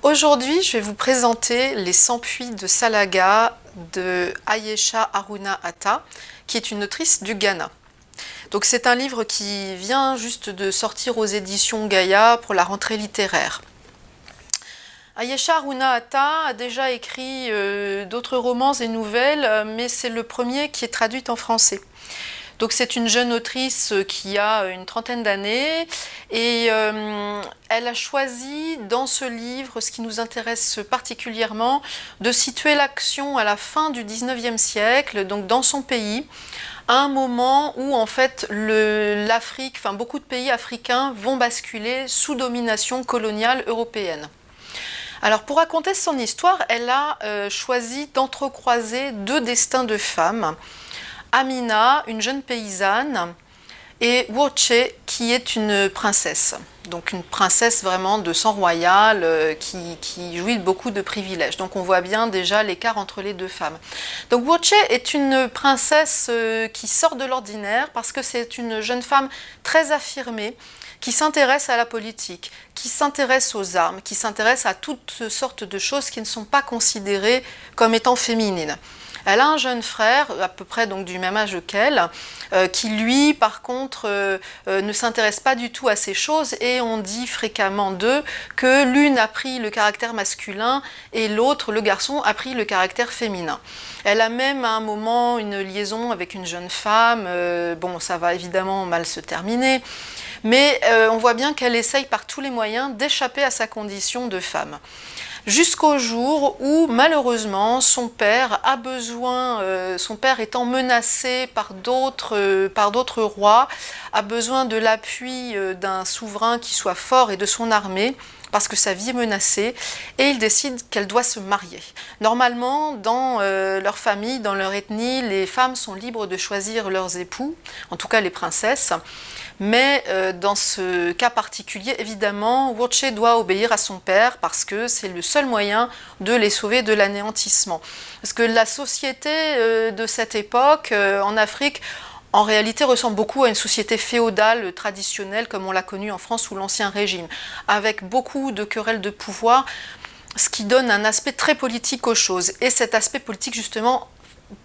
Aujourd'hui, je vais vous présenter Les 100 puits de Salaga de Ayesha Haruna Atta, qui est une autrice du Ghana. Donc c'est un livre qui vient juste de sortir aux éditions Gaïa pour la rentrée littéraire. Ayesha Haruna Atta a déjà écrit d'autres romans et nouvelles, mais c'est le premier qui est traduit en français. Donc c'est une jeune autrice qui a une trentaine d'années et elle a choisi dans ce livre, ce qui nous intéresse particulièrement, de situer l'action à la fin du 19e siècle, donc dans son pays, à un moment où en fait l'Afrique, beaucoup de pays africains vont basculer sous domination coloniale européenne. Alors pour raconter son histoire, elle a choisi d'entrecroiser deux destins de femmes. Amina, une jeune paysanne, et Woche, qui est une princesse. Donc une princesse vraiment de sang royal, qui jouit de beaucoup de privilèges. Donc on voit bien déjà l'écart entre les deux femmes. Donc Woche est une princesse qui sort de l'ordinaire parce que c'est une jeune femme très affirmée, qui s'intéresse à la politique, qui s'intéresse aux armes, qui s'intéresse à toutes sortes de choses qui ne sont pas considérées comme étant féminines. Elle a un jeune frère, à peu près donc du même âge qu'elle, qui lui, par contre, ne s'intéresse pas du tout à ces choses et on dit fréquemment d'eux que l'une a pris le caractère masculin et l'autre, le garçon, a pris le caractère féminin. Elle a même à un moment une liaison avec une jeune femme, bon, ça va évidemment mal se terminer, mais on voit bien qu'elle essaye par tous les moyens d'échapper à sa condition de femme. Jusqu'au jour où, malheureusement, son père a besoin, son père étant menacé par d'autres rois, a besoin de l'appui d'un souverain qui soit fort et de son armée, parce que sa vie est menacée, et il décide qu'elle doit se marier. Normalement, dans leur famille, dans leur ethnie, les femmes sont libres de choisir leurs époux, en tout cas les princesses, mais dans ce cas particulier, évidemment, Woche doit obéir à son père parce que c'est le seul moyen de les sauver de l'anéantissement. Parce que la société de cette époque en Afrique, en réalité, ressemble beaucoup à une société féodale traditionnelle comme on l'a connue en France sous l'Ancien Régime, avec beaucoup de querelles de pouvoir, ce qui donne un aspect très politique aux choses. Et cet aspect politique, justement,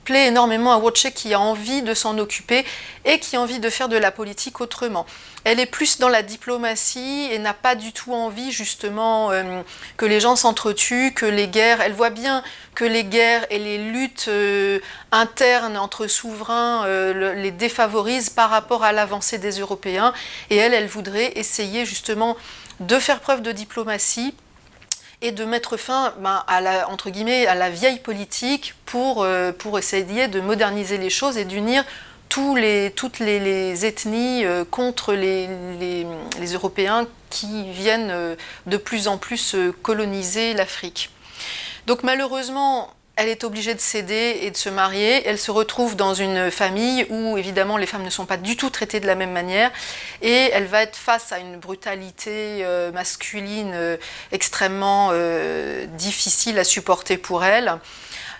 plaît énormément à Woche qui a envie de s'en occuper et qui a envie de faire de la politique autrement. Elle est plus dans la diplomatie et n'a pas du tout envie justement que les gens s'entretuent, que les guerres, elle voit bien que les guerres et les luttes internes entre souverains les défavorisent par rapport à l'avancée des Européens et elle voudrait essayer justement de faire preuve de diplomatie et de mettre fin à entre guillemets, à la vieille politique pour essayer de moderniser les choses et d'unir toutes les ethnies contre les Européens qui viennent de plus en plus coloniser l'Afrique. Donc malheureusement, elle est obligée de céder et de se marier. Elle se retrouve dans une famille où, évidemment, les femmes ne sont pas du tout traitées de la même manière. Et elle va être face à une brutalité masculine extrêmement difficile à supporter pour elle.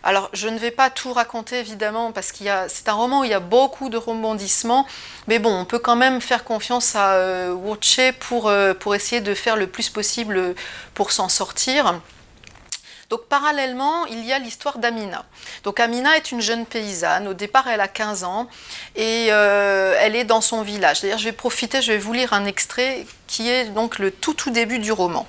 Alors, je ne vais pas tout raconter, évidemment, parce c'est un roman où il y a beaucoup de rebondissements. Mais bon, on peut quand même faire confiance à Woche pour essayer de faire le plus possible pour s'en sortir. Donc parallèlement, il y a l'histoire d'Amina. Donc Amina est une jeune paysanne, au départ elle a 15 ans et elle est dans son village. D'ailleurs je vais vous lire un extrait qui est donc le tout début du roman.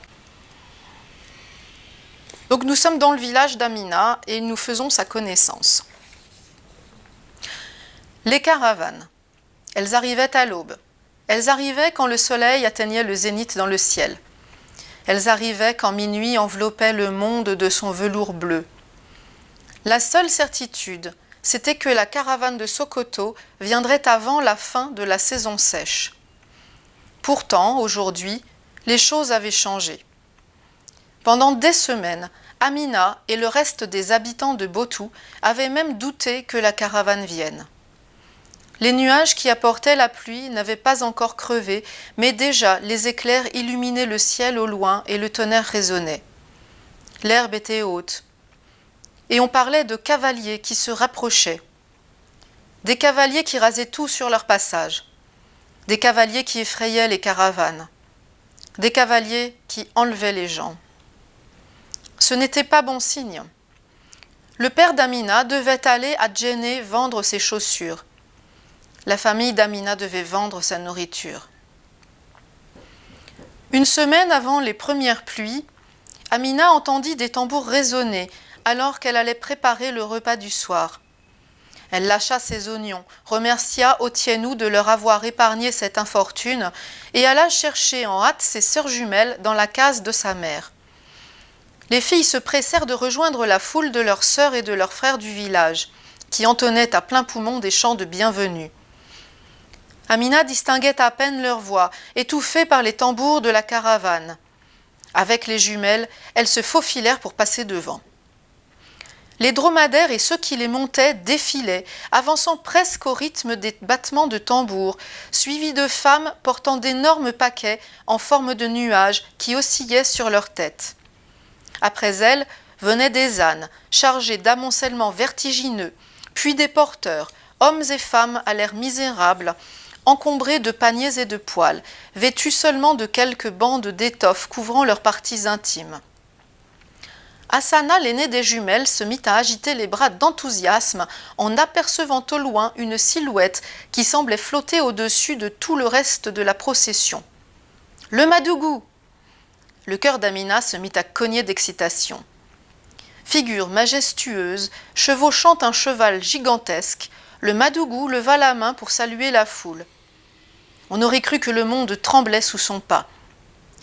Donc nous sommes dans le village d'Amina et nous faisons sa connaissance. Les caravanes, elles arrivaient à l'aube. Elles arrivaient quand le soleil atteignait le zénith dans le ciel. Elles arrivaient quand minuit enveloppait le monde de son velours bleu. La seule certitude, c'était que la caravane de Sokoto viendrait avant la fin de la saison sèche. Pourtant, aujourd'hui, les choses avaient changé. Pendant des semaines, Amina et le reste des habitants de Botou avaient même douté que la caravane vienne. Les nuages qui apportaient la pluie n'avaient pas encore crevé, mais déjà les éclairs illuminaient le ciel au loin et le tonnerre résonnait. L'herbe était haute. Et on parlait de cavaliers qui se rapprochaient. Des cavaliers qui rasaient tout sur leur passage. Des cavaliers qui effrayaient les caravanes. Des cavaliers qui enlevaient les gens. Ce n'était pas bon signe. Le père d'Amina devait aller à Djenné vendre ses chaussures. La famille d'Amina devait vendre sa nourriture. Une semaine avant les premières pluies, Amina entendit des tambours résonner alors qu'elle allait préparer le repas du soir. Elle lâcha ses oignons, remercia Otiénou de leur avoir épargné cette infortune et alla chercher en hâte ses sœurs jumelles dans la case de sa mère. Les filles se pressèrent de rejoindre la foule de leurs sœurs et de leurs frères du village, qui entonnaient à plein poumon des chants de bienvenue. Amina distinguait à peine leur voix, étouffée par les tambours de la caravane. Avec les jumelles, elles se faufilèrent pour passer devant. Les dromadaires et ceux qui les montaient défilaient, avançant presque au rythme des battements de tambours, suivis de femmes portant d'énormes paquets en forme de nuages qui oscillaient sur leurs têtes. Après elles, venaient des ânes, chargés d'amoncellements vertigineux, puis des porteurs, hommes et femmes à l'air misérable, encombrés de paniers et de poêles, vêtus seulement de quelques bandes d'étoffes couvrant leurs parties intimes. Hassana, l'aînée des jumelles, se mit à agiter les bras d'enthousiasme en apercevant au loin une silhouette qui semblait flotter au-dessus de tout le reste de la procession. « Le Madougou !» Le cœur d'Amina se mit à cogner d'excitation. Figure majestueuse, chevauchant un cheval gigantesque, le Madougou leva la main pour saluer la foule. On aurait cru que le monde tremblait sous son pas.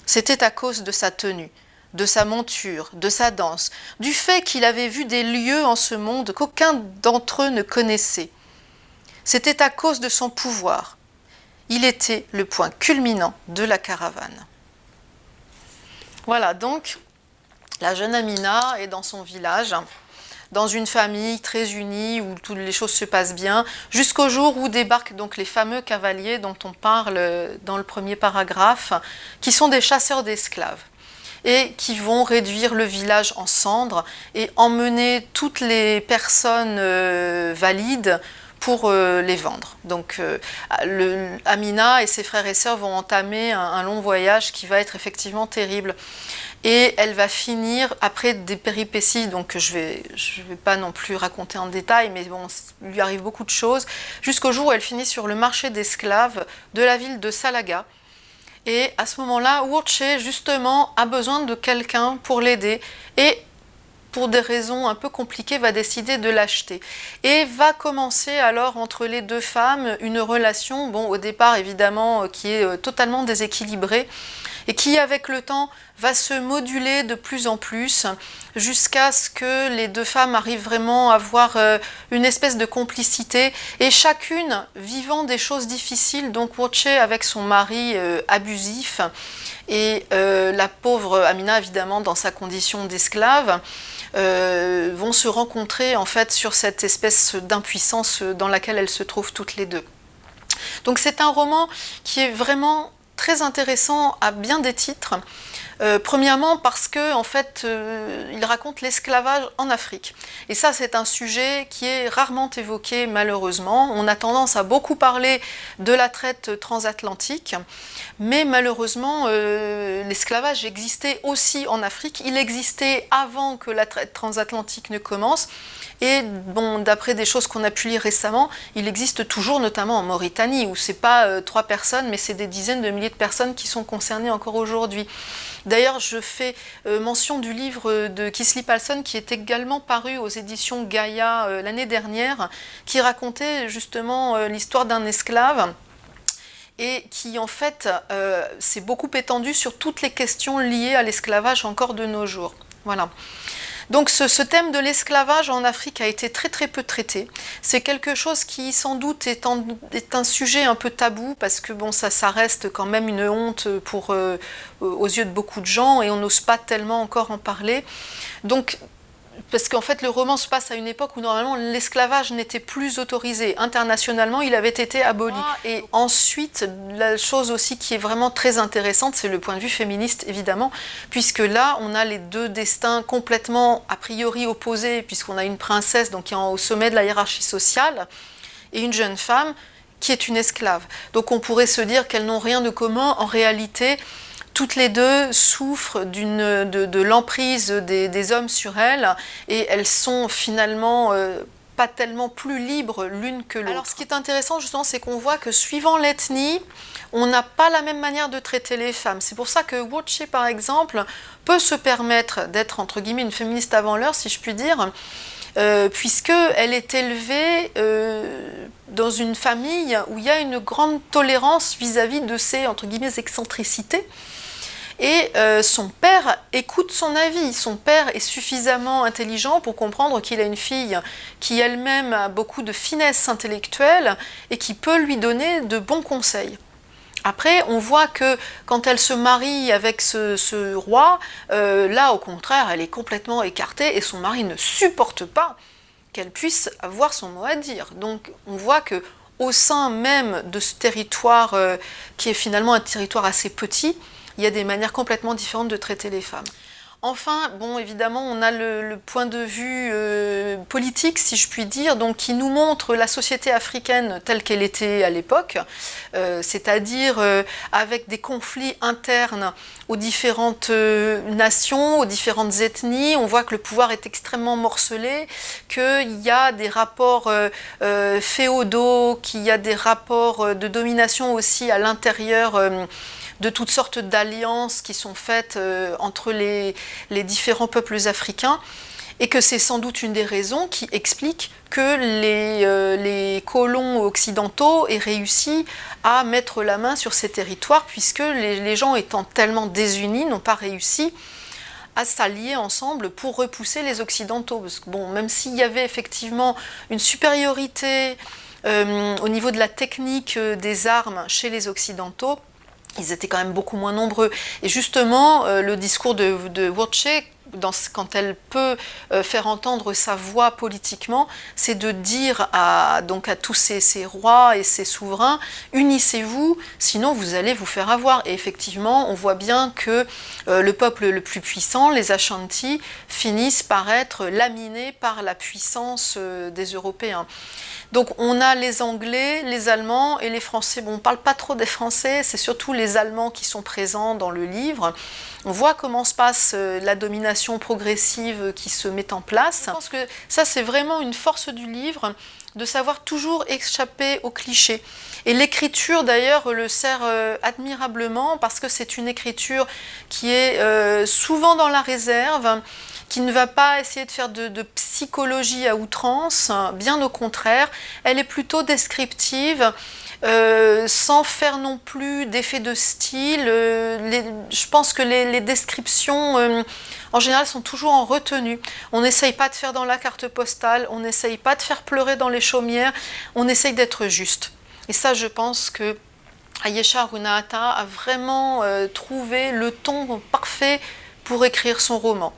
C'était à cause de sa tenue, de sa monture, de sa danse, du fait qu'il avait vu des lieux en ce monde qu'aucun d'entre eux ne connaissait. C'était à cause de son pouvoir. Il était le point culminant de la caravane. Voilà, donc, la jeune Amina est dans son village, dans une famille très unie où toutes les choses se passent bien, jusqu'au jour où débarquent donc les fameux cavaliers dont on parle dans le premier paragraphe, qui sont des chasseurs d'esclaves et qui vont réduire le village en cendres et emmener toutes les personnes valides pour les vendre. Donc Amina et ses frères et sœurs vont entamer un long voyage qui va être effectivement terrible. Et elle va finir, après des péripéties, donc je vais pas non plus raconter en détail, mais bon, il lui arrive beaucoup de choses, jusqu'au jour où elle finit sur le marché d'esclaves de la ville de Salaga. Et à ce moment-là, Wurche, justement, a besoin de quelqu'un pour l'aider et pour des raisons un peu compliquées, va décider de l'acheter. Et va commencer alors entre les deux femmes une relation, bon, au départ évidemment, qui est totalement déséquilibrée, et qui avec le temps va se moduler de plus en plus jusqu'à ce que les deux femmes arrivent vraiment à avoir une espèce de complicité et chacune vivant des choses difficiles, donc Wurche avec son mari abusif et la pauvre Amina évidemment dans sa condition d'esclave vont se rencontrer en fait sur cette espèce d'impuissance dans laquelle elles se trouvent toutes les deux. Donc c'est un roman qui est vraiment très intéressant à bien des titres. Premièrement parce que en fait, il raconte l'esclavage en Afrique. Et ça, c'est un sujet qui est rarement évoqué malheureusement. On a tendance à beaucoup parler de la traite transatlantique, mais malheureusement, l'esclavage existait aussi en Afrique. Il existait avant que la traite transatlantique ne commence. Et bon, d'après des choses qu'on a pu lire récemment, il existe toujours, notamment en Mauritanie, où c'est pas 3 personnes, mais c'est des dizaines de milliers de personnes qui sont concernées encore aujourd'hui. D'ailleurs, je fais mention du livre de Kisly Palson qui est également paru aux éditions Gaïa l'année dernière, qui racontait justement l'histoire d'un esclave et qui en fait s'est beaucoup étendu sur toutes les questions liées à l'esclavage encore de nos jours. Voilà. Donc ce thème de l'esclavage en Afrique a été très très peu traité. C'est quelque chose qui sans doute est un sujet un peu tabou parce que bon, ça reste quand même une honte aux yeux de beaucoup de gens et on n'ose pas tellement encore en parler. Donc, parce qu'en fait le roman se passe à une époque où normalement l'esclavage n'était plus autorisé. Internationalement, il avait été aboli. Et ensuite, la chose aussi qui est vraiment très intéressante, c'est le point de vue féministe évidemment, puisque là on a les deux destins complètement a priori opposés, puisqu'on a une princesse donc qui est au sommet de la hiérarchie sociale, et une jeune femme qui est une esclave. Donc on pourrait se dire qu'elles n'ont rien de commun. En réalité, toutes les deux souffrent de l'emprise des hommes sur elles, et elles sont finalement pas tellement plus libres l'une que l'autre. Alors ce qui est intéressant justement, c'est qu'on voit que suivant l'ethnie, on n'a pas la même manière de traiter les femmes. C'est pour ça que Wuorche, par exemple, peut se permettre d'être, entre guillemets, une féministe avant l'heure, si je puis dire, puisqu'elle est élevée dans une famille où il y a une grande tolérance vis-à-vis de ces, entre guillemets, excentricités. Et son père écoute son avis. Son père est suffisamment intelligent pour comprendre qu'il a une fille qui elle-même a beaucoup de finesse intellectuelle et qui peut lui donner de bons conseils. Après, on voit que quand elle se marie avec ce roi, là, au contraire, elle est complètement écartée et son mari ne supporte pas qu'elle puisse avoir son mot à dire. Donc, on voit que au sein même de ce territoire, qui est finalement un territoire assez petit, il y a des manières complètement différentes de traiter les femmes. Enfin, bon, évidemment, on a le point de vue politique, si je puis dire, donc qui nous montre la société africaine telle qu'elle était à l'époque, c'est-à-dire avec des conflits internes aux différentes nations, aux différentes ethnies. On voit que le pouvoir est extrêmement morcelé, qu'il y a des rapports féodaux, qu'il y a des rapports de domination aussi à l'intérieur de toutes sortes d'alliances qui sont faites entre les différents peuples africains, et que c'est sans doute une des raisons qui explique que les colons occidentaux aient réussi à mettre la main sur ces territoires, puisque les gens étant tellement désunis n'ont pas réussi à s'allier ensemble pour repousser les Occidentaux. Parce que, bon, même s'il y avait effectivement une supériorité au niveau de la technique des armes chez les Occidentaux, ils étaient quand même beaucoup moins nombreux. Et justement, le discours de Wuorche, quand elle peut faire entendre sa voix politiquement, c'est de dire donc à tous ces rois et ces souverains, unissez-vous, sinon vous allez vous faire avoir. Et effectivement, on voit bien que le peuple le plus puissant, les Ashanti, finissent par être laminés par la puissance des Européens. Donc on a les Anglais, les Allemands et les Français. Bon, on ne parle pas trop des Français, c'est surtout les Allemands qui sont présents dans le livre. On voit comment se passe la domination progressive qui se met en place. Je pense que ça, c'est vraiment une force du livre, de savoir toujours échapper aux clichés. Et l'écriture, d'ailleurs, le sert admirablement, parce que c'est une écriture qui est souvent dans la réserve, qui ne va pas essayer de faire de psychologie à outrance, bien au contraire, elle est plutôt descriptive, sans faire non plus d'effet de style. Je pense que les descriptions, en général, sont toujours en retenue. On n'essaye pas de faire dans la carte postale, on n'essaye pas de faire pleurer dans les chaumières, on essaye d'être juste. Et ça, je pense que Ayesha Aruna Atta a vraiment trouvé le ton parfait pour écrire son roman.